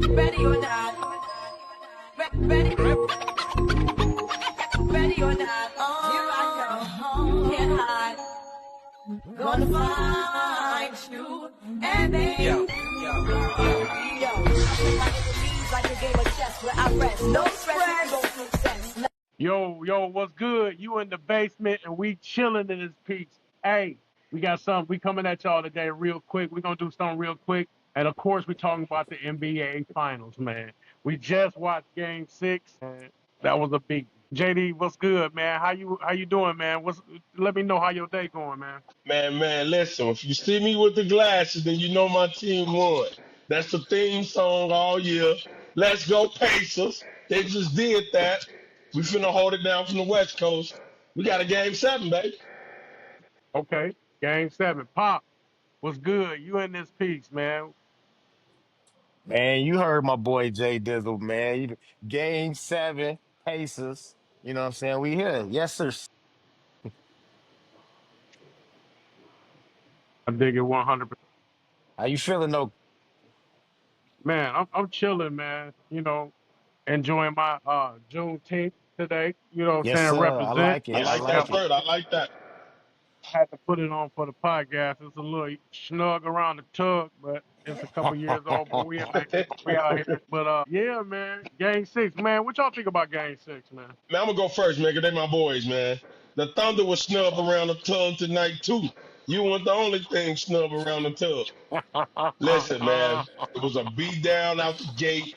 Ready or not. Ready or not. Here I come. Can't hide. Gonna find you and make you. Like a game of chess where I rest. No stress, no success. Yo, what's good? You in the basement and we chilling in this piece. Hey, we got something. We coming at y'all today real quick. We're going to do something real quick. And of course, we're talking about the NBA Finals, man. We just watched Game 6, and that was a big. JD, what's good, man? How you doing, man? Let me know how your day going, man. Man, listen, if you see me with the glasses, then you know my team won. That's the theme song all year. Let's go Pacers. They just did that. We finna hold it down from the West Coast. We got a game 7, baby. Okay, Game 7. Pop, what's good? You in this piece, man. Man, you heard my boy Jay Dizzle, man. Game 7, Pacers. You know what I'm saying? We here. Yes, sir. I dig it 100%. How you feeling, though? Man, I'm chilling, man. Enjoying my Juneteenth today. You know what I'm Yes, saying? sir. I Represent. like it. I I like like that it. word. I like that. Had to put it on for the podcast. It's a little snug around the tug, but it's a couple years old. But we out here. But yeah, man. Game 6, man. What y'all think about Game 6, man? Man, I'm gonna go first, man, 'cause they my boys, man. The Thunder was snub around the tub tonight too. You weren't the only thing snub around the tub. Listen, man, it was a beat down out the gate.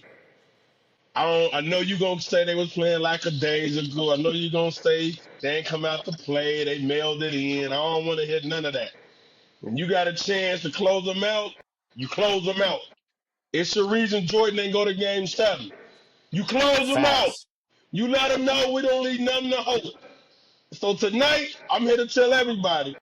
I know you gonna say they was playing like a days ago. I know you gonna say they ain't come out to play. They mailed it in. I don't want to hear none of that. When you got a chance to close them out, you close them out. It's the reason Jordan didn't go to Game 7. You close them out. Facts. You let them know we don't leave nothing to hope. So tonight, I'm here to tell everybody.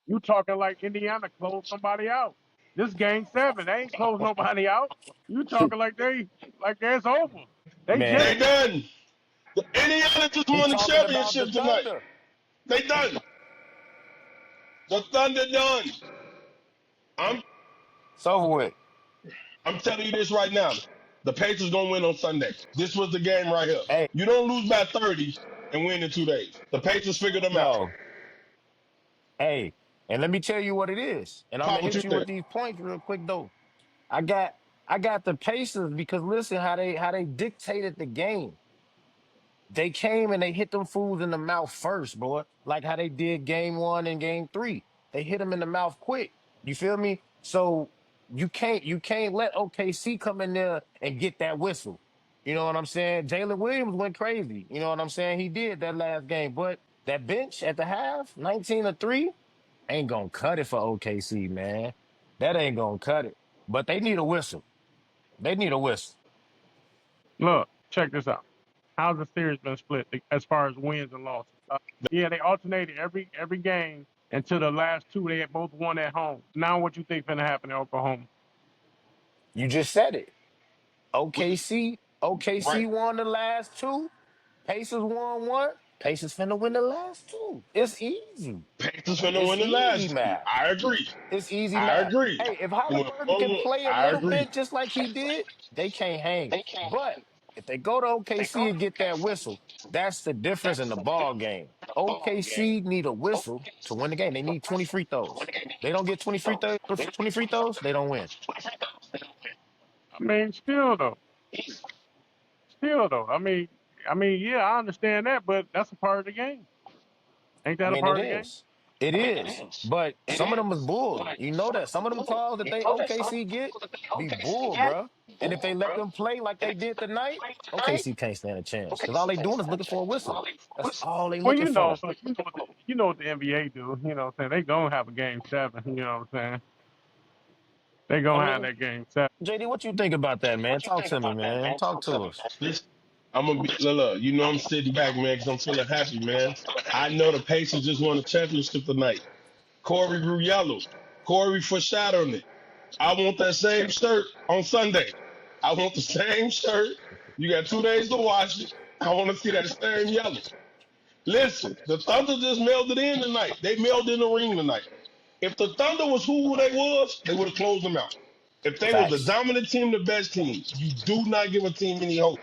You talking like Indiana closed somebody out. This Game 7, they ain't closed nobody out. You talking like that's over. They Man, They just done. Indiana just he won the talking about the championship tonight. Thunder. They done. The Thunder done. I'm It's over with. I'm telling you this right now. The Pacers gonna win on Sunday. This was the game right here. Hey, You don't lose by 30 and win in 2 days. The Pacers figured them out. no. Hey, and let me tell you what it is. And I'm Pop, gonna what you hit you with think? these points real quick, though. I got I got the Pacers because listen how they dictated the game. They came and they hit them fools in the mouth first, boy. Like how they did game 1 and game 3. They hit them in the mouth quick. You feel me? So you can't let OKC come in there and get that whistle. You know what I'm saying? Jalen Williams went crazy. You know what I'm saying? He did that last game. But that bench at the half, 19-3, ain't gonna cut it for OKC, man. That ain't gonna cut it. But they need a whistle. They need a whistle. look. Check this out. How's the series been split as far as wins and losses? Yeah, they alternated every game until the last two. They had both won at home. Now, what you think finna happen in Oklahoma? You just said it. We- OKC, Right. OKC won the last two. Pacers won one. Pacers finna win the last two. It's easy. Pacers finna It's win the easy last two. math. I agree. It's easy I math. agree. Hey, if You went Haliburton can 4-1. play a I little agree. bit just like he did, they can't hang. But if they go to OKC and get that whistle, that's the difference in the ball game. OKC need a whistle to win the game. They need 20 free throws. They don't get 20 free throws, they don't win. I mean, still though. Yeah, I understand that, but that's a part of the game. Ain't I that a mean, it part of the game? is. It is. But some of them is bull. You know that. Some of them calls that they OKC get be bull, bro. And if they let them play like they did tonight, OKC can't stand a chance. Because all they doing is looking for a whistle. That's all they Well, looking for. you know what the NBA do. You know what I'm saying? They gonna have a game 7. You know what I'm saying? They I gonna have mean, that game 7. JD, what you think about that, man? Talk to me, man. Talk to us. This, I'm gonna be look. You know I'm sitting back, man, because I'm feeling happy, man. I know the Pacers just won the championship tonight. Corey grew yellow. Corey foreshadowing it. I want that same shirt on Sunday. I want the same shirt. You got 2 days to wash it. I want to see that same yellow. Listen, the Thunder just mailed it in tonight. They mailed in the ring tonight. If the Thunder was who they was, they would have closed them out. If they was the Facts. dominant team, the best team, you do not give a team any hope.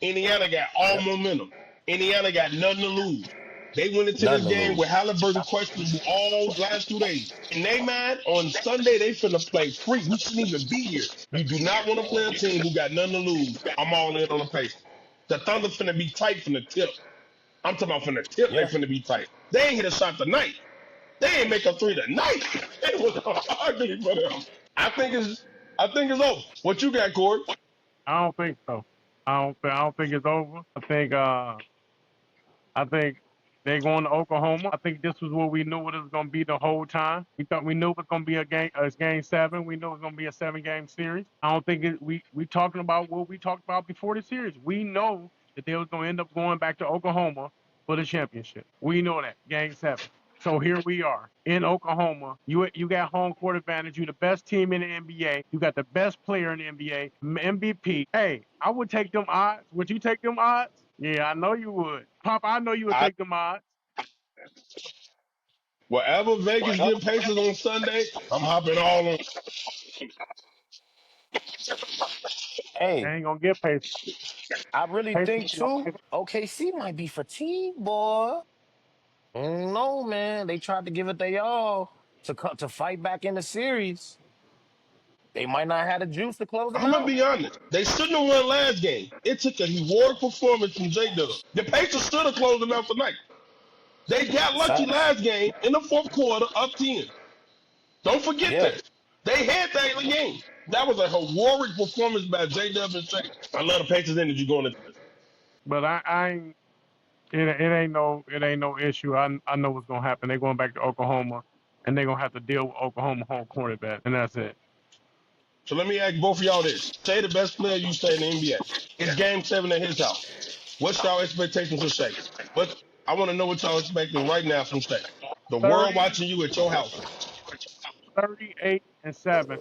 Indiana got all Yep. momentum. Indiana got nothing to lose. They went into this Nothing to game with lose. Haliburton questionable all last 2 days. In their mind, on Sunday, they finna play free. We shouldn't even be here. You do not want to play a team who got nothing to lose. I'm all in on the Pacers. The Thunder finna be tight from the tip. I'm talking about from the tip, they Yeah. finna be tight. They ain't hit a shot tonight. They ain't make a three tonight. It was ugly for them. I think it's over. What you got, Corey? I don't think so. I don't think it's over. I think they're going to Oklahoma. I think this was what we knew it was going to be the whole time. We knew it was going to be game 7. We knew it was going to be a 7-game series. I don't think we talking about what we talked about before the series. We know that they was going to end up going back to Oklahoma for the championship. We know that game 7. So here we are in Oklahoma. You got home court advantage. You're the best team in the NBA. You got the best player in the NBA, MVP. Hey, I would take them odds. Would you take them odds? Yeah, I know you would. Pop, I know you would I take them odds. Whatever Vegas give Pacers on Sunday, I'm hopping all on. They Hey, ain't gonna get Pacers. I really Pacers think ain't gonna too. get OKC might be fatigued, boy. No, man. They tried to give it they all to fight back in the series. They might not have the juice to close them I'm gonna out. be honest. They shouldn't have won last game. It took a heroic performance from J Dub. The Pacers should have closed them out tonight. They got lucky Facts. last game in the fourth quarter, up 10. Don't forget Yeah. that. They had that game. That was a heroic performance by J Dub and Shay. I love the Pacers energy going into this. But I ain't. It ain't no issue. I know what's gonna happen. They're going back to Oklahoma, and they're gonna have to deal with Oklahoma home quarterback, and that's it. So let me ask both of y'all this. Say the best player you say in the NBA. It's game 7 at his house. What's y'all expectations for Shay? I want to know what y'all expecting right now from Shay. The world 30, watching you at your house. 38-7. 38 and 7.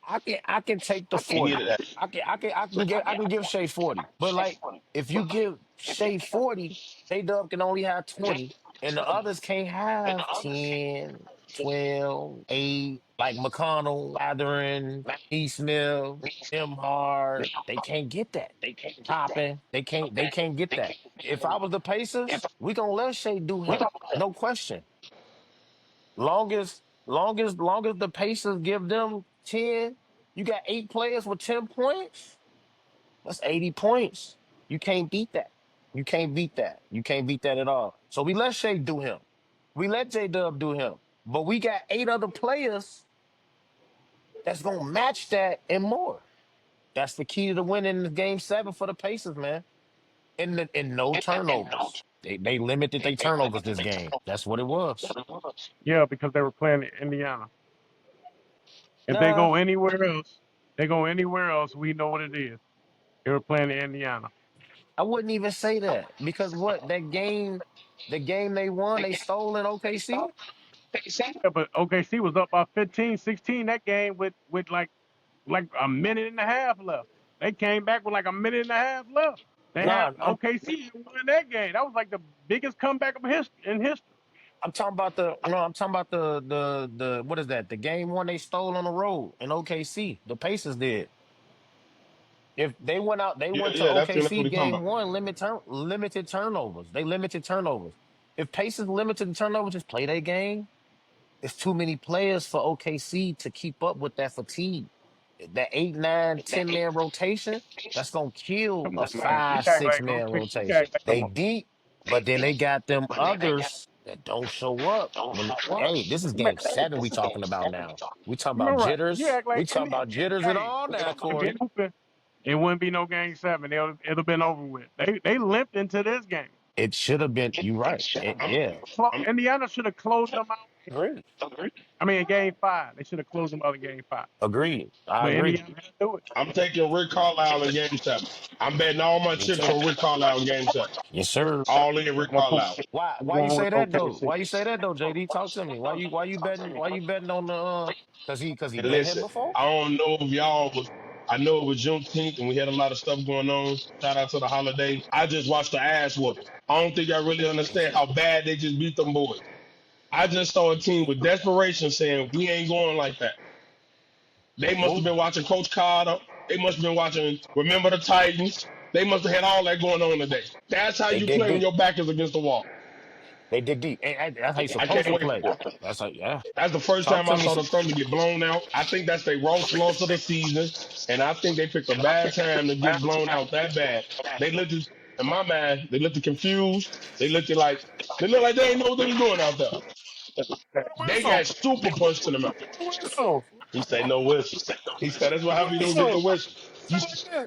I can take the He 40. needed that. I can give Shea 40. But like if you give Shea 40, they dub can only have 20. And the others can't have 10, 12, 8, like McConnell, Latherin, E. Smith, Hard. They can't get that. Topping. They can't get that. If I was the Pacers, we gonna let Shea do him. No question. Long as the Pacers give them 10, you got 8 players with 10 points. That's 80 points. You can't beat that. You can't beat that. You can't beat that at all. So we let Shea do him. We let J Dub do him. But we got 8 other players that's gonna match that and more. That's the key to the winning the game 7 for the Pacers, man. And no turnovers. They limited their turnovers this game. That's what it was. Yeah, because they were playing in Indiana. If they Nah. go anywhere else, we know what it is. They were playing in Indiana. I wouldn't even say that because what the game they won, they stole in OKC. Yeah, but OKC was up by 15, 16 that game with like a minute and a half left. They came back with like a minute and a half left. They had Nah, OKC won that game. That was like the biggest comeback of in history. I'm talking about the no, I'm talking about the what is that? The game one they stole on the road in OKC. The Pacers did. If they went out, they Yeah, went to yeah, that's what OKC he's talking game about. one, limited turnovers. They limited turnovers. If Pacers limited the turnovers, just play their game. It's too many players for OKC to keep up with that fatigue. That 8, 9, 10 man rotation, that's gonna kill Come a on, man. You five, act six like man okay. You rotation. act like They deep, but then they got them others that don't show up. When hey, this is man, game 7 we talking about now. We talking about you're right. You jitters. act We like talking about jitters and hey, all now, if they Corey. open, it wouldn't be no game 7. It'll have been over with. They limped into this game. It should have been, you right. I'm, Yeah. I'm, Indiana should have closed them out. Agreed. I mean, in game 5, they should have closed them out in game 5. Agreed. I But agree. Indiana didn't do it. I'm taking Rick Carlisle in game 7. I'm betting all my Me chips too. on Rick Carlisle in game 7. Yes, sir. All in Rick I'm gonna put. Carlisle. I'm Why you going say with that though? OKC. Why you say that though, JD? Talk to me. Why you betting on the cause he And been here listen, before? I don't know if y'all was. I know it was Juneteenth and we had a lot of stuff going on. Shout out to the holiday. I just watched the ass whooping. I don't think I really understand how bad they just beat them boys. I just saw a team with desperation saying we ain't going like that. They must have Who? been watching Coach Carter. They must have been watching Remember the Titans. They must have had all that going on today. That's how They you dig play when deep. your back is against the wall. They dig deep. That's how you I supposed can't to wait play. for it. That's like, yeah. That's the first Talk time to I me. saw the Thunder get blown out. I think that's their Ross loss of the season, and I think they picked a bad time to get blown out that bad. They looked, in my mind, they looked confused. They looked like they didn't know what they was doing out there. They Whistle. got super punched in the mouth. Whistle. He said no whistle. He said that's what happens. You don't get the Whistle. whistle. You Like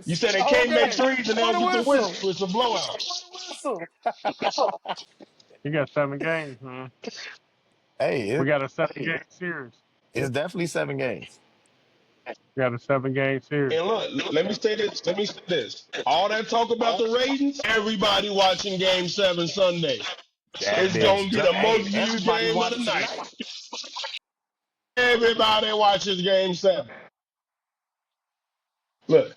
you this. said they All can't make game. threes and they What don't a get the whistle. whistle. It's a blowout. What a whistle. You got 7 games, man. Hey, We got a 7 game series. it's definitely 7 games. We got a 7 game series. And look, let me say this. Let me say this. All that talk about the ratings, everybody watching Game 7 Sunday. That It's is gonna be the hey, most viewed everybody game of the watching night. tonight. Everybody watches Game 7. Look,